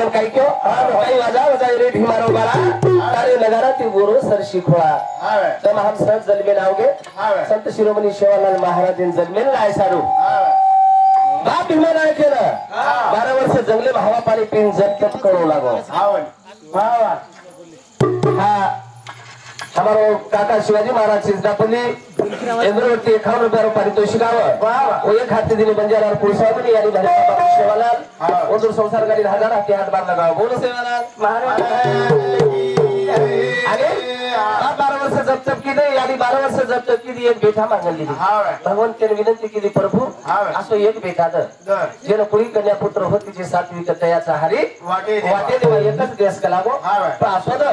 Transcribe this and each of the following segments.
कारण काय क्यों काही वाजा वाजा रे भीमारो बाला तारे नगारा ती गोरो सर शिखोळा तर हम संत जन्मे लावगे संत शिरोमणी सेवालाल महाराज जन्मे लाय सारू बाप भीमा नाही केलं 12 वर्ष जंगले भावा पाणी पिन जप तप करू लागो हा हमारो काका शिवाजी महाराज चिंतापल्ली इंद्रवती 51 रुपये पारितोषिकावर वो एक हाती दिने बंजारा पुरुषावली यानी भले बाबा सेवालाल उधर संसार गाड़ी हजार हाथी हाथ बार लगाओ बोलो सेवालाल महाराज आगे 12 वर्ष जब तक की नहीं यानी 12 वर्ष जब तक की एक बेटा मांगल ली भगवान के विनंती केली प्रभु असो एक बेटा द जेन पुरी कन्या पुत्र होती जे सात्विक तयाचा हरी वाटे देवा एकच देश कलागो असो द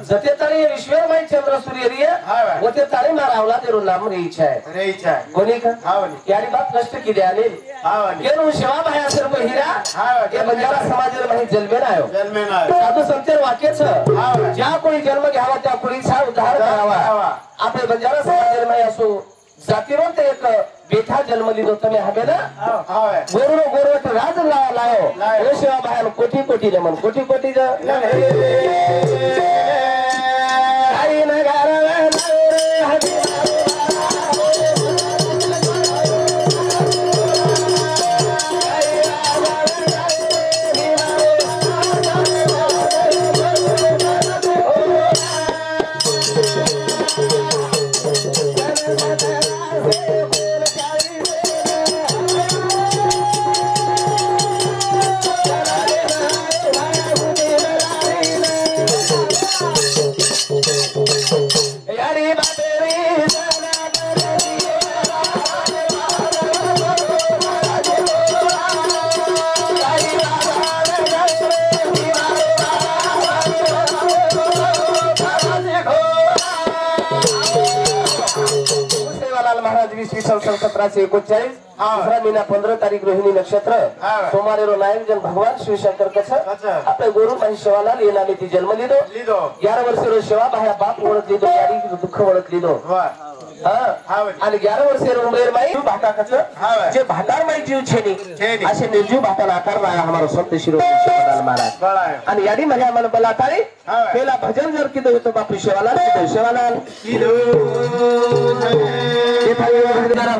जते तळे विश्वमय चंद्र सूर्य रिय वते तळे मारावला तेरो नाम रे इच्छा है कोणी का यानी बात कष्ट की द्याले केनु सेवा भाया सर्व हिरा ये बंजारा समाज मध्ये जन्मे नायो साधू संतेर वाक्य छ ज्या कोणी जन्म घ्यावा त्या कुळीचा उद्धार करावा आपले बंजारा समाज मध्ये असो जातीवंत एक बेटा जन्म लिदो तमे हबे ना गोरो राज लायो ओ सेवा भाया कोटी कोटी नमन कोटी कोटी ज आई नगारा सन 1739 दूसरा महीना 15 तारीख रोहिणी नक्षत्र सोमवार रो नायक जन भगवान शिव शंकर कछ आपले गुरु महेश सेवालाल ये नामे ती जन्म लिदो 11 वर्ष रो सेवा भाया बाप ओळख लिदो यारी दुःख ओळख लिदो आणि 11 वर्ष रो उमेर माई भाटा कछ जे भाटार माई जीव छेनी असे निर्जीव भाटाला आकार लागा हमारो संत शिरोमणी सेवालाल महाराज आणि याडी मध्ये आम्हाला बलातारी पहिला भजन जर किदो होतो बाप सेवालाल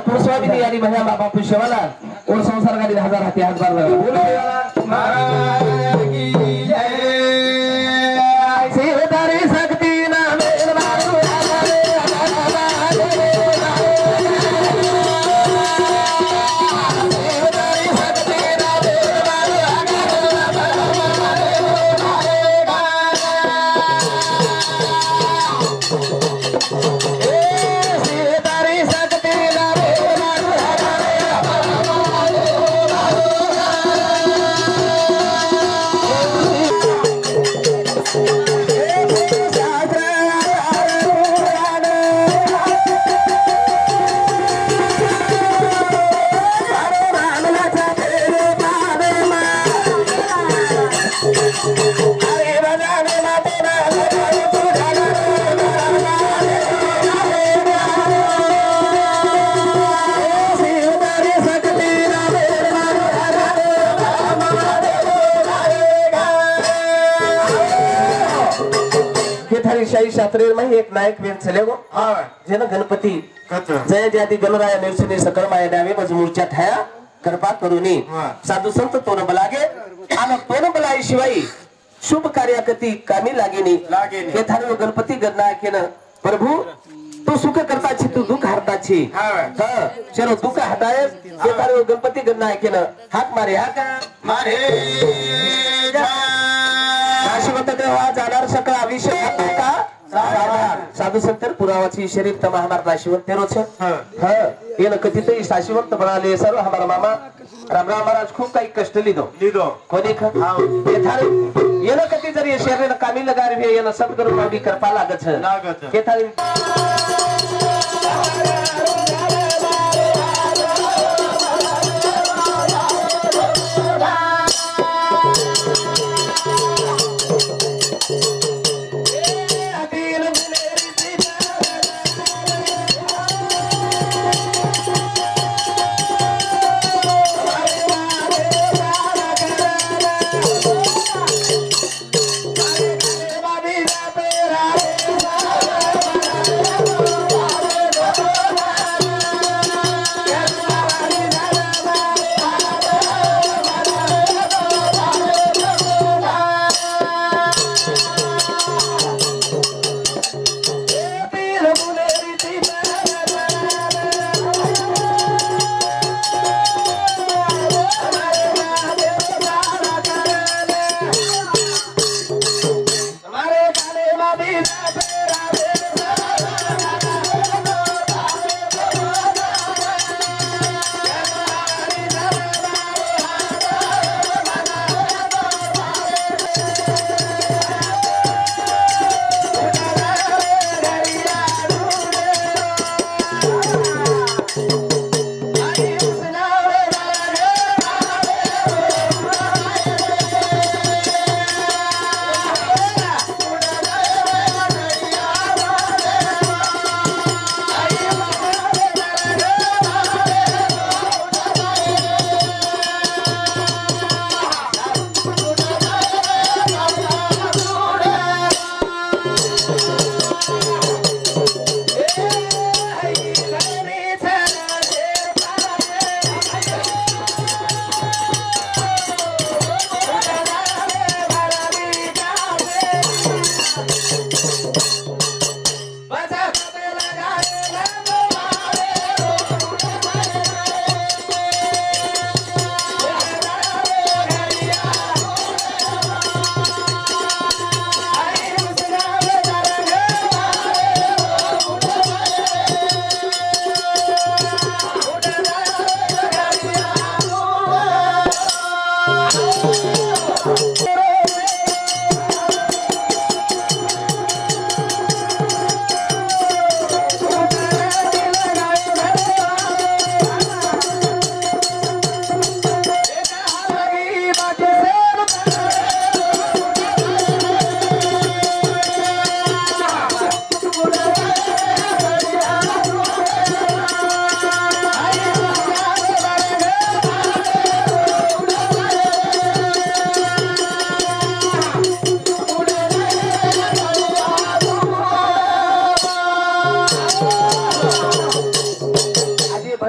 पुरुषवादी यानी भैया बाबा पुष्यवालाल और संसार गाड़ी हजार हाथी हाथ बार लगा बोलो सेवालाल महाराज की जय सेवतारी शक्ति नाम शाही शास्त्रीय में एक नायक वेन चलेगो जेन गणपती जय जयाती गणराया निर्सने सकल माया डावे बज मूर्छा ठाया कृपा करूनी साधू संत तोन बलागे आन तोन बलाई शिवाई शुभ कार्याकती कामी लागेनी हे थारो गणपती गणना केन प्रभु तू सुख करता छी तू दुख हरता छी चलो दुख हटाए हे थारो गणपती गणना केन हात मारे मारे नाशिवंत देवा जाणार सकळ अभिषेक का साधू संतर पुरावाची शरीर तमा हमार नाशिवंत तेरो छ येन कथितही साशिवंत बनाले सर्व हमारा मामा राम महाराज खूप काही कष्ट लिदो कोणी ख हे थारे येन कथि जरी शरीर कामी लगा रे येन सद्गुरु मागी कृपा लागत छ हे थारे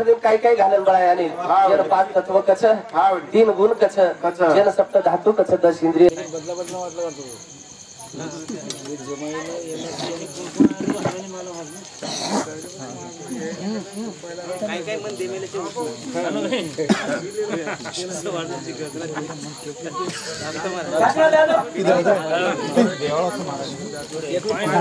मध्ये काय काय घालन बळा आणि जन 5 तत्व कछ 3 गुण कछ जन सप्त धातू कछ 10 इंद्रिय काय काय मन देमेले